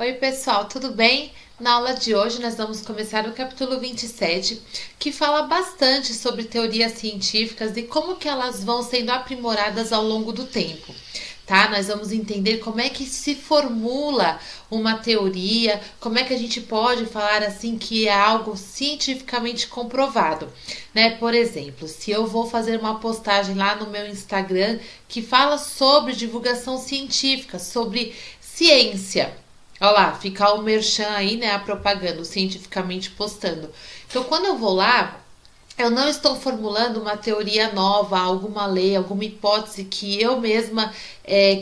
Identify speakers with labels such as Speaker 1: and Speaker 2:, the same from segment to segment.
Speaker 1: Oi, pessoal, tudo bem? Na aula de hoje nós vamos começar o capítulo 27, que fala bastante sobre teorias científicas e como que elas vão sendo aprimoradas ao longo do tempo. Tá? Nós vamos entender como é que se formula uma teoria, como é que a gente pode falar assim que é algo cientificamente comprovado, né? Por exemplo, se eu vou fazer uma postagem lá no meu Instagram que fala sobre divulgação científica, sobre ciência. Olha lá, fica o merchan aí, né? A propaganda, cientificamente postando. Então, quando eu vou lá, eu não estou formulando uma teoria nova, alguma lei, alguma hipótese que eu mesma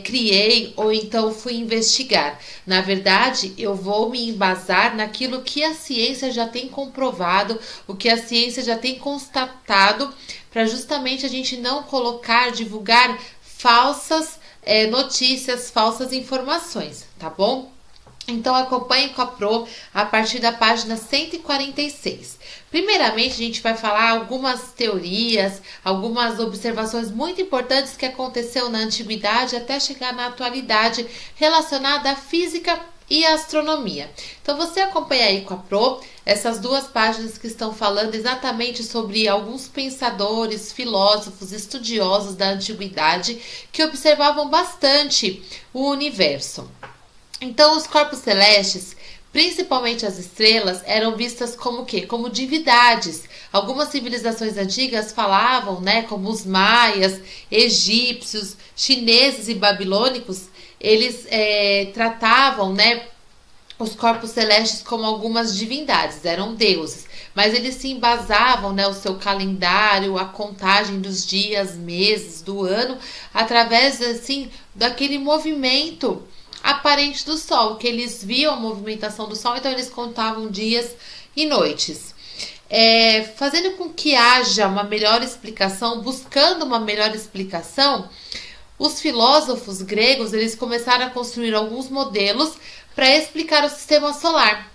Speaker 1: criei ou então fui investigar. Na verdade, eu vou me embasar naquilo que a ciência já tem comprovado, o que a ciência já tem constatado, para justamente a gente não colocar, divulgar falsas notícias, falsas informações, tá bom? Então acompanhe com a Pro a partir da página 146. Primeiramente, a gente vai falar algumas teorias, algumas observações muito importantes que aconteceu na antiguidade até chegar na atualidade relacionada à física e à astronomia. Então você acompanha aí com a Pro essas duas páginas que estão falando exatamente sobre alguns pensadores, filósofos, estudiosos da antiguidade que observavam bastante o universo. Então, os corpos celestes, principalmente as estrelas, eram vistas como o quê? Como divindades. Algumas civilizações antigas falavam, né, como os maias, egípcios, chineses e babilônicos, eles tratavam, né, os corpos celestes como algumas divindades, eram deuses. Mas eles se embasavam, né, o seu calendário, a contagem dos dias, meses, do ano, através, assim, daquele movimento aparente do Sol, que eles viam a movimentação do Sol, então eles contavam dias e noites. Fazendo com que haja uma melhor explicação, buscando uma melhor explicação, os filósofos gregos eles começaram a construir alguns modelos para explicar o sistema solar.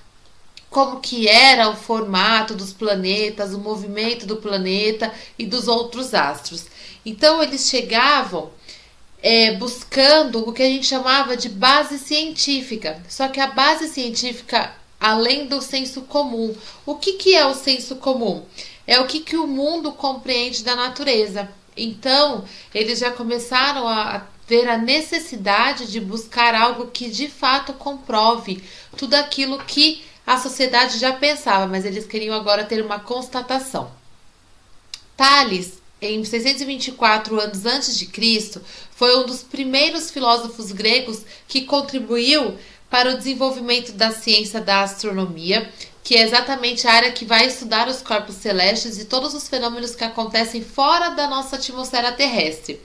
Speaker 1: Como que era o formato dos planetas, o movimento do planeta e dos outros astros. Então eles chegavam buscando o que a gente chamava de base científica. Só que a base científica, além do senso comum. O que é o senso comum? É o que o mundo compreende da natureza. Então, eles já começaram a ver a necessidade de buscar algo que de fato comprove tudo aquilo que a sociedade já pensava, mas eles queriam agora ter uma constatação. Tales, em 624 anos antes de Cristo, foi um dos primeiros filósofos gregos que contribuiu para o desenvolvimento da ciência da astronomia, que é exatamente a área que vai estudar os corpos celestes e todos os fenômenos que acontecem fora da nossa atmosfera terrestre.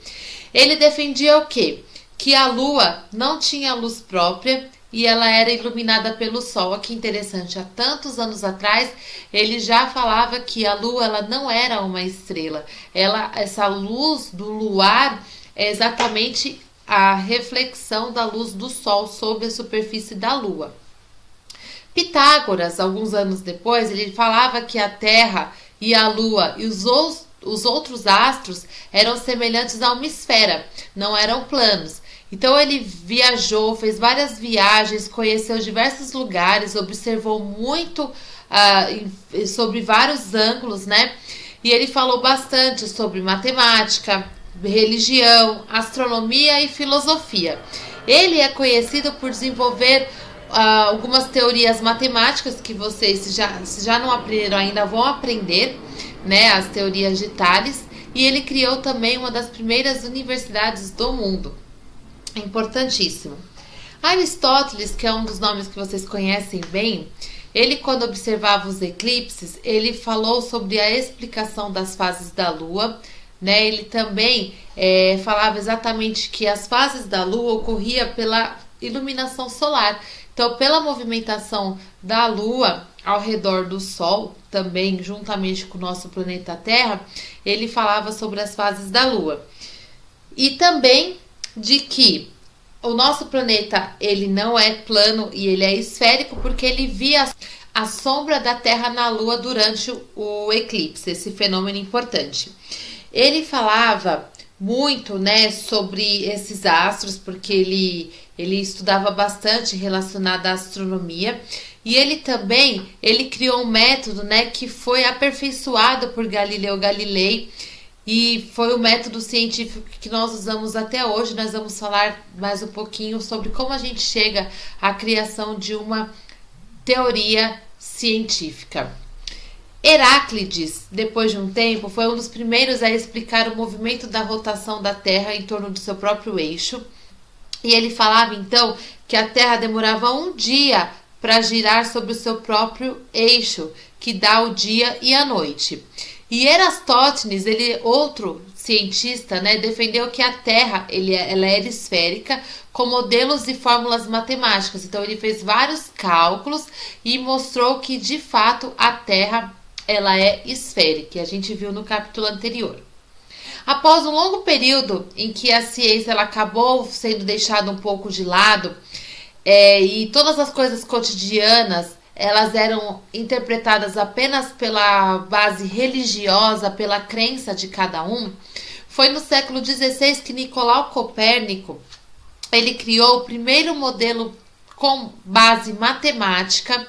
Speaker 1: Ele defendia o quê? Que a Lua não tinha luz própria e ela era iluminada pelo Sol. Que interessante, há tantos anos atrás ele já falava que a Lua ela não era uma estrela. Essa luz do luar é exatamente a reflexão da luz do Sol sobre a superfície da Lua. Pitágoras, alguns anos depois, ele falava que a Terra e a Lua e os outros astros eram semelhantes a uma esfera, não eram planos. Então ele viajou, fez várias viagens, conheceu diversos lugares, observou muito sobre vários ângulos, né? E ele falou bastante sobre matemática, religião, astronomia e filosofia. Ele é conhecido por desenvolver algumas teorias matemáticas que vocês, se já não aprenderam ainda, vão aprender, né? As teorias de Tales. E ele criou também uma das primeiras universidades do mundo. Importantíssimo. Aristóteles, que é um dos nomes que vocês conhecem bem, ele quando observava os eclipses, ele falou sobre a explicação das fases da Lua, né? Ele também falava exatamente que as fases da Lua ocorriam pela iluminação solar. Então, pela movimentação da Lua ao redor do Sol, também juntamente com o nosso planeta Terra, ele falava sobre as fases da Lua. E também de que o nosso planeta ele não é plano e ele é esférico porque ele via a sombra da Terra na Lua durante o eclipse, esse fenômeno importante. Ele falava muito, né, sobre esses astros porque ele ele estudava bastante relacionado à astronomia. E ele criou um método, né, que foi aperfeiçoado por Galileu Galilei, e foi o método científico que nós usamos até hoje. Nós vamos falar mais um pouquinho sobre como a gente chega à criação de uma teoria científica. Heráclides, depois de um tempo, foi um dos primeiros a explicar o movimento da rotação da Terra em torno do seu próprio eixo. E ele falava então que a Terra demorava um dia para girar sobre o seu próprio eixo, que dá o dia e a noite. E Eratóstenes, outro cientista, né, defendeu que a Terra ela era esférica com modelos e fórmulas matemáticas. Então ele fez vários cálculos e mostrou que de fato a Terra ela é esférica, que a gente viu no capítulo anterior. Após um longo período em que a ciência ela acabou sendo deixada um pouco de lado, e todas as coisas cotidianas elas eram interpretadas apenas pela base religiosa, pela crença de cada um, foi no século XVI que Nicolau Copérnico ele criou o primeiro modelo com base matemática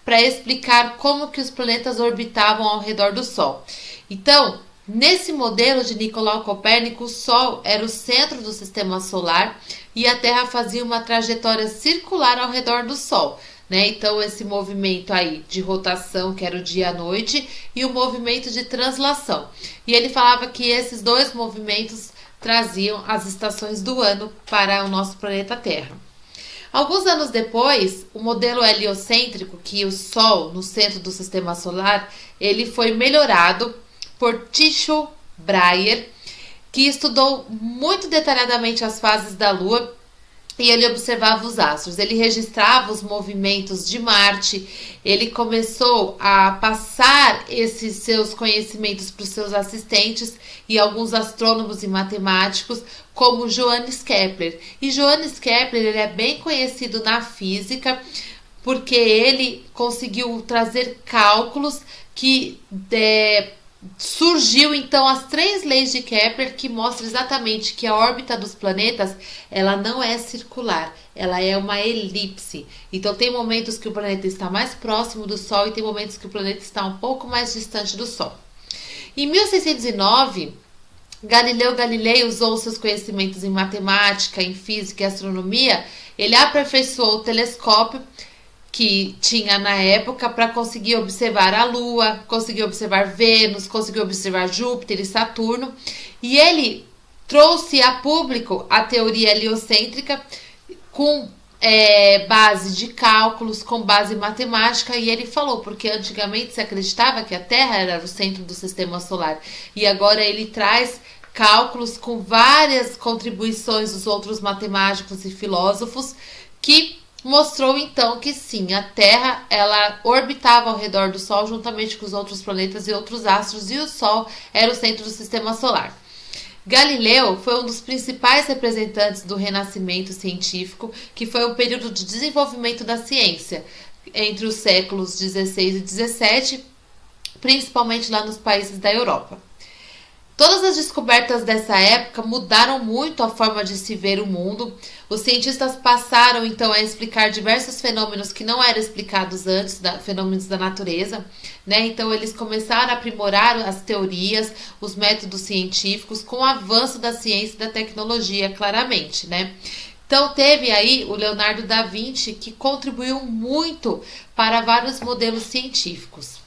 Speaker 1: para explicar como que os planetas orbitavam ao redor do Sol. Então, nesse modelo de Nicolau Copérnico, o Sol era o centro do sistema solar e a Terra fazia uma trajetória circular ao redor do Sol. Né? Então, esse movimento aí de rotação, que era o dia e a noite, e o movimento de translação. E ele falava que esses dois movimentos traziam as estações do ano para o nosso planeta Terra. Alguns anos depois, o modelo heliocêntrico, que o Sol no centro do sistema solar, ele foi melhorado por Tycho Brahe, que estudou muito detalhadamente as fases da Lua. E ele observava os astros, ele registrava os movimentos de Marte, ele começou a passar esses seus conhecimentos para os seus assistentes e alguns astrônomos e matemáticos, como Johannes Kepler. E Johannes Kepler ele é bem conhecido na física, porque ele conseguiu trazer cálculos que surgiu então as 3 leis de Kepler, que mostram exatamente que a órbita dos planetas ela não é circular, ela é uma elipse. Então tem momentos que o planeta está mais próximo do Sol e tem momentos que o planeta está um pouco mais distante do Sol. Em 1609, Galileu Galilei usou seus conhecimentos em matemática, em física e astronomia. Ele aperfeiçoou o telescópio que tinha na época para conseguir observar a Lua, conseguir observar Vênus, conseguir observar Júpiter e Saturno. E ele trouxe a público a teoria heliocêntrica com base de cálculos, com base matemática. E ele falou, porque antigamente se acreditava que a Terra era o centro do sistema solar. E agora ele traz cálculos com várias contribuições dos outros matemáticos e filósofos que mostrou então que sim, a Terra ela orbitava ao redor do Sol juntamente com os outros planetas e outros astros, e o Sol era o centro do sistema solar. Galileu foi um dos principais representantes do Renascimento científico, que foi o período de desenvolvimento da ciência entre os séculos 16 e 17, principalmente lá nos países da Europa. Todas as descobertas dessa época mudaram muito a forma de se ver o mundo. Os cientistas passaram então a explicar diversos fenômenos que não eram explicados antes, fenômenos da natureza, né? Então eles começaram a aprimorar as teorias, os métodos científicos com o avanço da ciência e da tecnologia, claramente, né? Então teve aí o Leonardo da Vinci, que contribuiu muito para vários modelos científicos.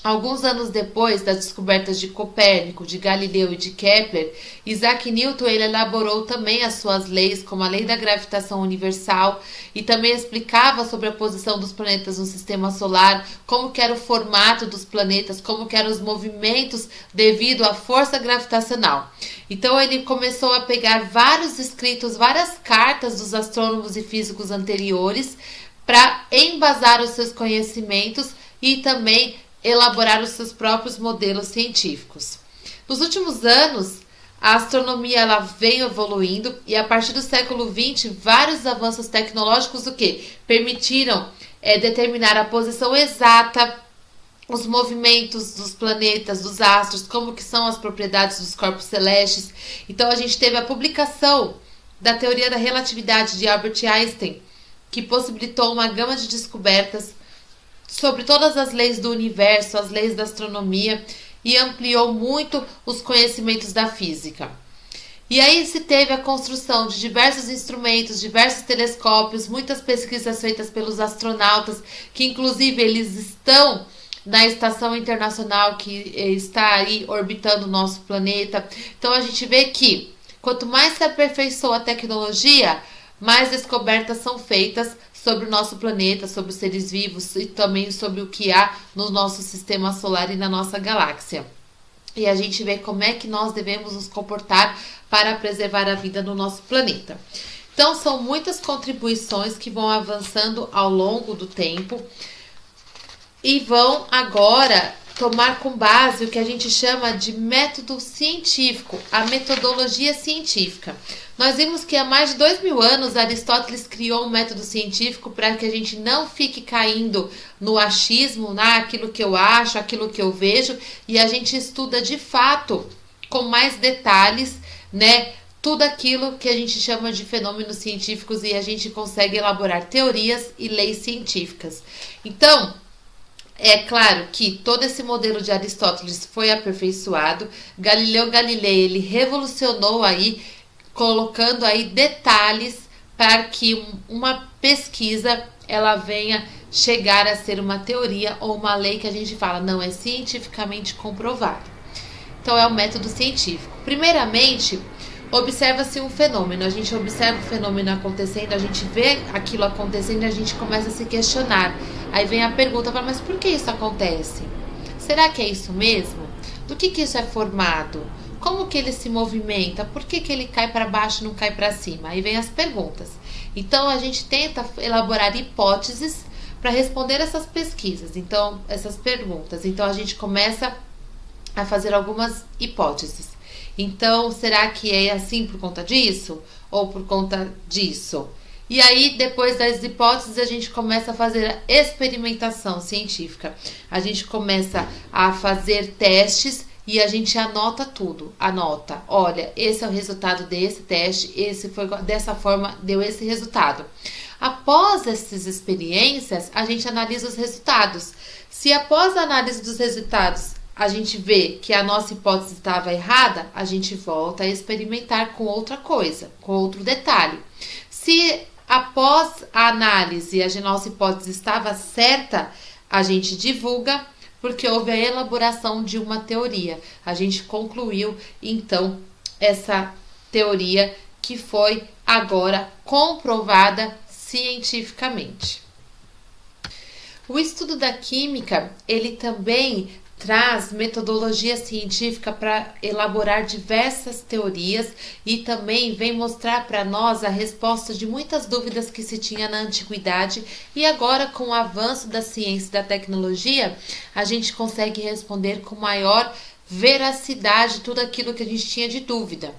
Speaker 1: Alguns anos depois das descobertas de Copérnico, de Galileu e de Kepler, Isaac Newton ele elaborou também as suas leis, como a lei da gravitação universal, e também explicava sobre a posição dos planetas no sistema solar, como que era o formato dos planetas, como que eram os movimentos devido à força gravitacional. Então ele começou a pegar vários escritos, várias cartas dos astrônomos e físicos anteriores para embasar os seus conhecimentos e também elaborar os seus próprios modelos científicos. Nos últimos anos, a astronomia ela veio evoluindo e a partir do século XX, vários avanços tecnológicos permitiram determinar a posição exata, os movimentos dos planetas, dos astros, como que são as propriedades dos corpos celestes. Então a gente teve a publicação da teoria da relatividade de Albert Einstein, que possibilitou uma gama de descobertas sobre todas as leis do universo, as leis da astronomia, e ampliou muito os conhecimentos da física. E aí se teve a construção de diversos instrumentos, diversos telescópios, muitas pesquisas feitas pelos astronautas, que inclusive eles estão na estação internacional que está aí orbitando o nosso planeta. Então a gente vê que quanto mais se aperfeiçoa a tecnologia, mais descobertas são feitas sobre o nosso planeta, sobre os seres vivos e também sobre o que há no nosso sistema solar e na nossa galáxia. E a gente vê como é que nós devemos nos comportar para preservar a vida no nosso planeta. Então, são muitas contribuições que vão avançando ao longo do tempo e vão agora tomar com base o que a gente chama de método científico, a metodologia científica. Nós vimos que há mais de 2000 anos Aristóteles criou um método científico para que a gente não fique caindo no achismo, naquilo que eu acho, aquilo que eu vejo, e a gente estuda de fato, com mais detalhes, né, tudo aquilo que a gente chama de fenômenos científicos, e a gente consegue elaborar teorias e leis científicas. Então, é claro que todo esse modelo de Aristóteles foi aperfeiçoado. Galileu Galilei, ele revolucionou aí, colocando aí detalhes para que uma pesquisa ela venha chegar a ser uma teoria ou uma lei que a gente fala, não, é cientificamente comprovado. Então é o método científico. Primeiramente, observa-se um fenômeno, a gente observa o fenômeno acontecendo, a gente vê aquilo acontecendo e a gente começa a se questionar. Aí vem a pergunta, mas por que isso acontece? Será que é isso mesmo? Do que isso é formado? Como que ele se movimenta? Por que ele cai para baixo e não cai para cima? Aí vem as perguntas. Então a gente tenta elaborar hipóteses para responder essas pesquisas, então essas perguntas. Então a gente começa a fazer algumas hipóteses. Então, será que é assim por conta disso? Ou por conta disso? E aí, depois das hipóteses, a gente começa a fazer a experimentação científica. A gente começa a fazer testes e a gente anota tudo. Anota, olha, esse é o resultado desse teste, esse foi dessa forma, deu esse resultado. Após essas experiências, a gente analisa os resultados. Se após a análise dos resultados a gente vê que a nossa hipótese estava errada, a gente volta a experimentar com outra coisa, com outro detalhe. Se após a análise a nossa hipótese estava certa, a gente divulga, porque houve a elaboração de uma teoria. A gente concluiu, então, essa teoria que foi agora comprovada cientificamente. O estudo da química, ele também traz metodologia científica para elaborar diversas teorias e também vem mostrar para nós a resposta de muitas dúvidas que se tinha na antiguidade, e agora com o avanço da ciência e da tecnologia, a gente consegue responder com maior veracidade tudo aquilo que a gente tinha de dúvida.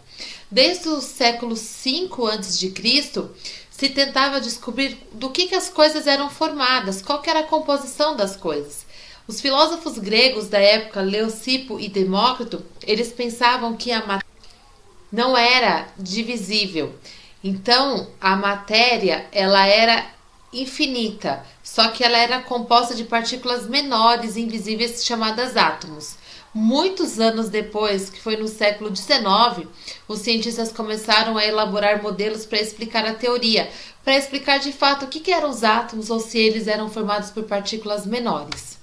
Speaker 1: Desde o século V a.C., se tentava descobrir do que as coisas eram formadas, qual que era a composição das coisas. Os filósofos gregos da época, Leucipo e Demócrito, eles pensavam que a matéria não era divisível. Então, a matéria, ela era infinita, só que ela era composta de partículas menores, invisíveis, chamadas átomos. Muitos anos depois, que foi no século XIX, os cientistas começaram a elaborar modelos para explicar a teoria, para explicar de fato o que eram os átomos ou se eles eram formados por partículas menores.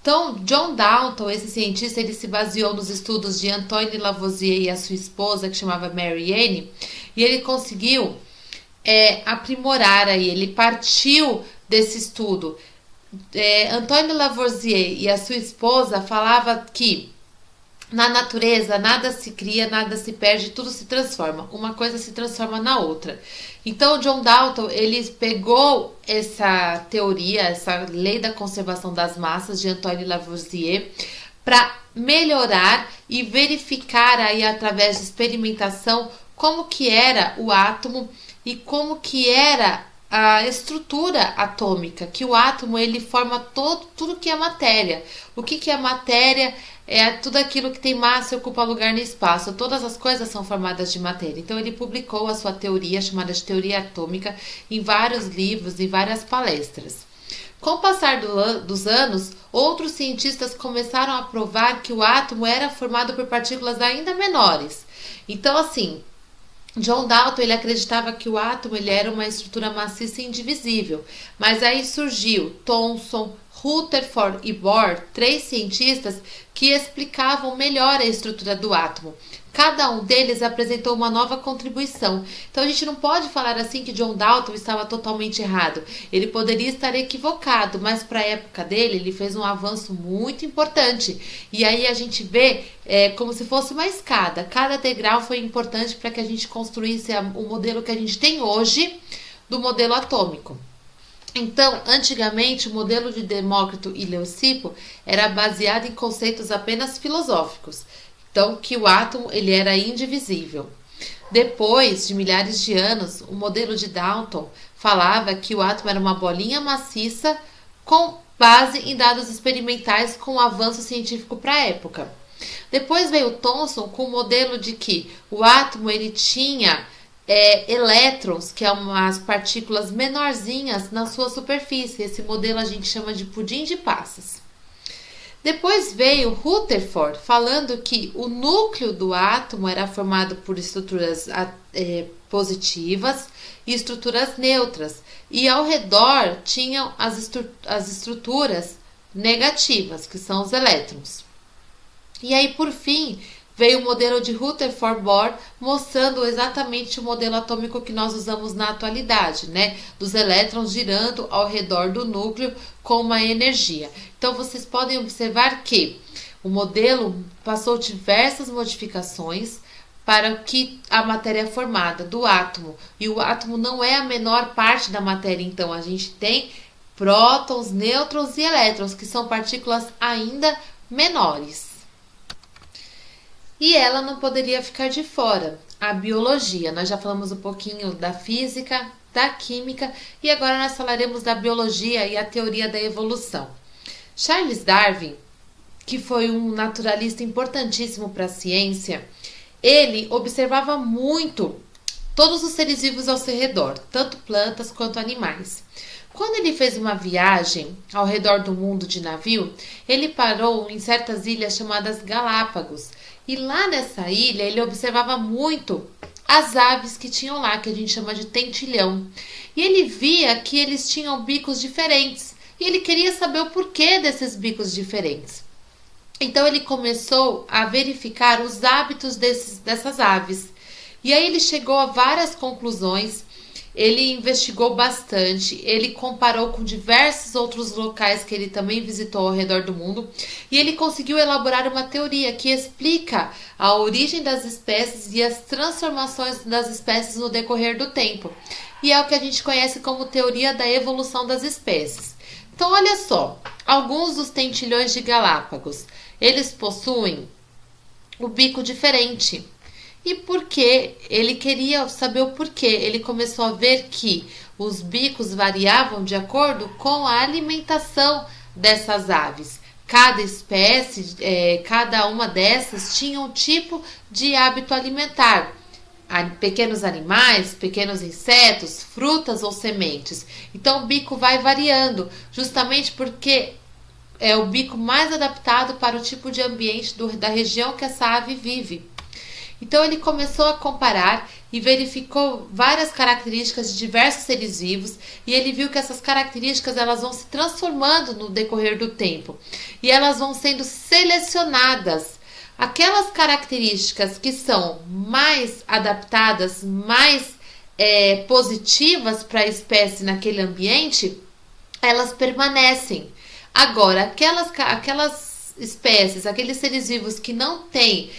Speaker 1: Então, John Dalton, esse cientista, ele se baseou nos estudos de Antoine Lavoisier e a sua esposa, que chamava Mary Anne, e ele conseguiu aprimorar aí, ele partiu desse estudo. Antoine Lavoisier e a sua esposa falavam que na natureza nada se cria, nada se perde, tudo se transforma. Uma coisa se transforma na outra. Então, John Dalton, ele pegou essa teoria, essa lei da conservação das massas de Antoine Lavoisier, para melhorar e verificar aí através de experimentação como que era o átomo e como que era a estrutura atômica, que o átomo ele forma tudo que é matéria. O que é matéria? É tudo aquilo que tem massa e ocupa lugar no espaço. Todas as coisas são formadas de matéria. Então ele publicou a sua teoria, chamada de teoria atômica, em vários livros e várias palestras. Com o passar dos anos, outros cientistas começaram a provar que o átomo era formado por partículas ainda menores. Então, assim, John Dalton ele acreditava que o átomo ele era uma estrutura maciça e indivisível, mas aí surgiu Thomson, Rutherford e Bohr, 3 cientistas que explicavam melhor a estrutura do átomo. Cada um deles apresentou uma nova contribuição. Então a gente não pode falar assim que John Dalton estava totalmente errado. Ele poderia estar equivocado, mas para a época dele ele fez um avanço muito importante. E aí a gente vê como se fosse uma escada. Cada degrau foi importante para que a gente construísse o modelo que a gente tem hoje do modelo atômico. Então, antigamente, o modelo de Demócrito e Leucipo era baseado em conceitos apenas filosóficos. Então, que o átomo ele era indivisível. Depois de milhares de anos, o modelo de Dalton falava que o átomo era uma bolinha maciça com base em dados experimentais com o avanço científico para a época. Depois veio Thomson com o modelo de que o átomo ele tinha elétrons, que é umas partículas menorzinhas na sua superfície. Esse modelo a gente chama de pudim de passas. Depois veio Rutherford falando que o núcleo do átomo era formado por estruturas positivas e estruturas neutras, e ao redor tinham as estruturas negativas, que são os elétrons. E aí, por fim, veio o modelo de Rutherford-Bohr mostrando exatamente o modelo atômico que nós usamos na atualidade, né? Dos elétrons girando ao redor do núcleo com uma energia. Então, vocês podem observar que o modelo passou diversas modificações para que a matéria é formada do átomo. E o átomo não é a menor parte da matéria, então a gente tem prótons, nêutrons e elétrons, que são partículas ainda menores. E ela não poderia ficar de fora, a biologia. Nós já falamos um pouquinho da física, da química e agora nós falaremos da biologia e a teoria da evolução. Charles Darwin, que foi um naturalista importantíssimo para a ciência, ele observava muito todos os seres vivos ao seu redor, tanto plantas quanto animais. Quando ele fez uma viagem ao redor do mundo de navio, ele parou em certas ilhas chamadas Galápagos. E lá nessa ilha ele observava muito as aves que tinham lá, que a gente chama de tentilhão. E ele via que eles tinham bicos diferentes. E ele queria saber o porquê desses bicos diferentes. Então ele começou a verificar os hábitos dessas aves. E aí ele chegou a várias conclusões. Ele investigou bastante, ele comparou com diversos outros locais que ele também visitou ao redor do mundo e ele conseguiu elaborar uma teoria que explica a origem das espécies e as transformações das espécies no decorrer do tempo. E é o que a gente conhece como teoria da evolução das espécies. Então, olha só, alguns dos tentilhões de Galápagos, eles possuem o bico diferente. E por quê? Ele queria saber o porquê. Ele começou a ver que os bicos variavam de acordo com a alimentação dessas aves. Cada espécie, cada uma dessas tinha um tipo de hábito alimentar. Pequenos animais, pequenos insetos, frutas ou sementes. Então o bico vai variando, justamente porque é o bico mais adaptado para o tipo de ambiente da região que essa ave vive. Então ele começou a comparar e verificou várias características de diversos seres vivos e ele viu que essas características elas vão se transformando no decorrer do tempo e elas vão sendo selecionadas. Aquelas características que são mais adaptadas, mais positivas para a espécie naquele ambiente, elas permanecem. Agora, aquelas espécies, aqueles seres vivos que não têm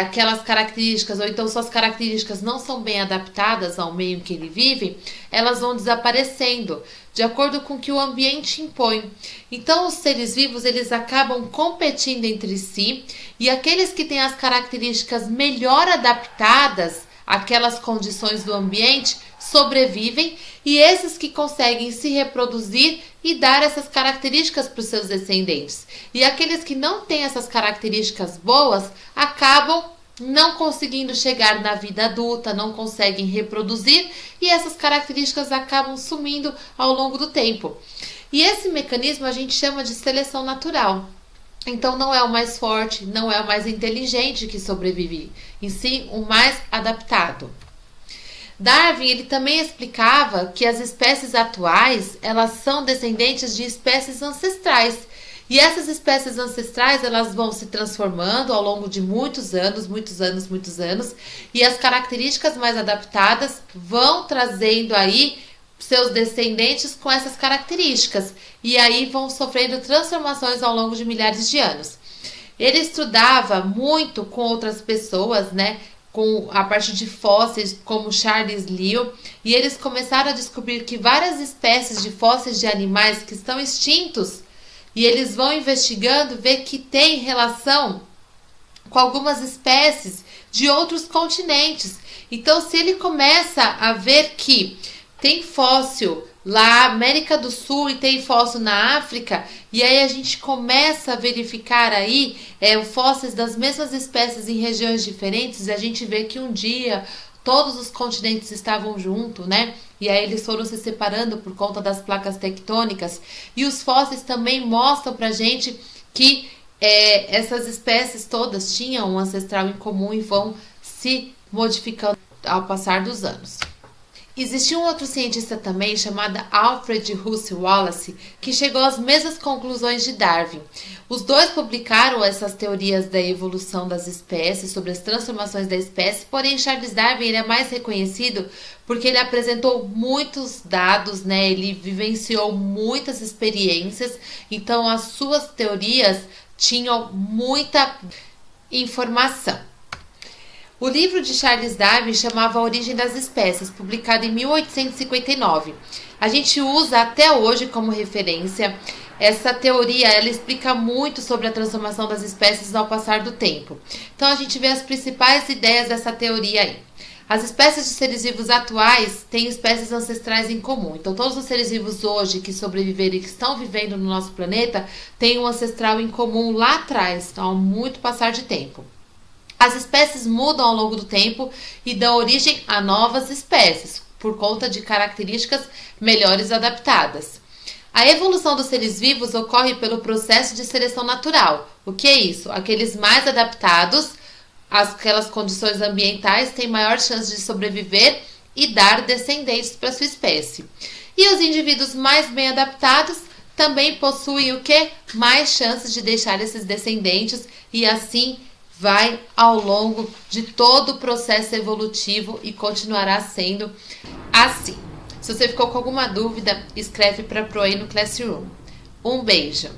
Speaker 1: aquelas características, ou então suas características não são bem adaptadas ao meio em que ele vive, elas vão desaparecendo de acordo com o que o ambiente impõe. Então os seres vivos eles acabam competindo entre si e aqueles que têm as características melhor adaptadas àquelas condições do ambiente sobrevivem e esses que conseguem se reproduzir e dar essas características para os seus descendentes. E aqueles que não têm essas características boas acabam não conseguindo chegar na vida adulta, não conseguem reproduzir e essas características acabam sumindo ao longo do tempo. E esse mecanismo a gente chama de seleção natural. Então não é o mais forte, não é o mais inteligente que sobrevive, em si o mais adaptado. Darwin ele também explicava que as espécies atuais elas são descendentes de espécies ancestrais. E essas espécies ancestrais elas vão se transformando ao longo de muitos anos, e as características mais adaptadas vão trazendo aí seus descendentes com essas características e aí vão sofrendo transformações ao longo de milhares de anos. Ele estudava muito com outras pessoas, né? Com a partir de fósseis como Charles Lyell, e eles começaram a descobrir que várias espécies de fósseis de animais que estão extintos, e eles vão investigando, ver que tem relação com algumas espécies de outros continentes. Então, se ele começa a ver que tem fóssil lá na América do Sul e tem fóssil na África, e aí a gente começa a verificar aí fósseis das mesmas espécies em regiões diferentes, e a gente vê que um dia todos os continentes estavam juntos, né? E aí eles foram se separando por conta das placas tectônicas, e os fósseis também mostram pra gente que essas espécies todas tinham um ancestral em comum e vão se modificando ao passar dos anos. Existia um outro cientista também chamado Alfred Russel Wallace que chegou às mesmas conclusões de Darwin. Os dois publicaram essas teorias da evolução das espécies, sobre as transformações da espécie, porém Charles Darwin ele é mais reconhecido porque ele apresentou muitos dados, né? Ele vivenciou muitas experiências, então as suas teorias tinham muita informação. O livro de Charles Darwin chamava A Origem das Espécies, publicado em 1859. A gente usa até hoje como referência. Essa teoria ela explica muito sobre a transformação das espécies ao passar do tempo. Então a gente vê as principais ideias dessa teoria aí. As espécies de seres vivos atuais têm espécies ancestrais em comum. Então todos os seres vivos hoje que sobreviveram e que estão vivendo no nosso planeta têm um ancestral em comum lá atrás, então, há muito passar de tempo. As espécies mudam ao longo do tempo e dão origem a novas espécies, por conta de características melhores adaptadas. A evolução dos seres vivos ocorre pelo processo de seleção natural. O que é isso? Aqueles mais adaptados àquelas condições ambientais têm maior chance de sobreviver e dar descendentes para sua espécie. E os indivíduos mais bem adaptados também possuem o que? Mais chances de deixar esses descendentes e assim vai ao longo de todo o processo evolutivo e continuará sendo assim. Se você ficou com alguma dúvida, escreve para Proe no Classroom. Um beijo!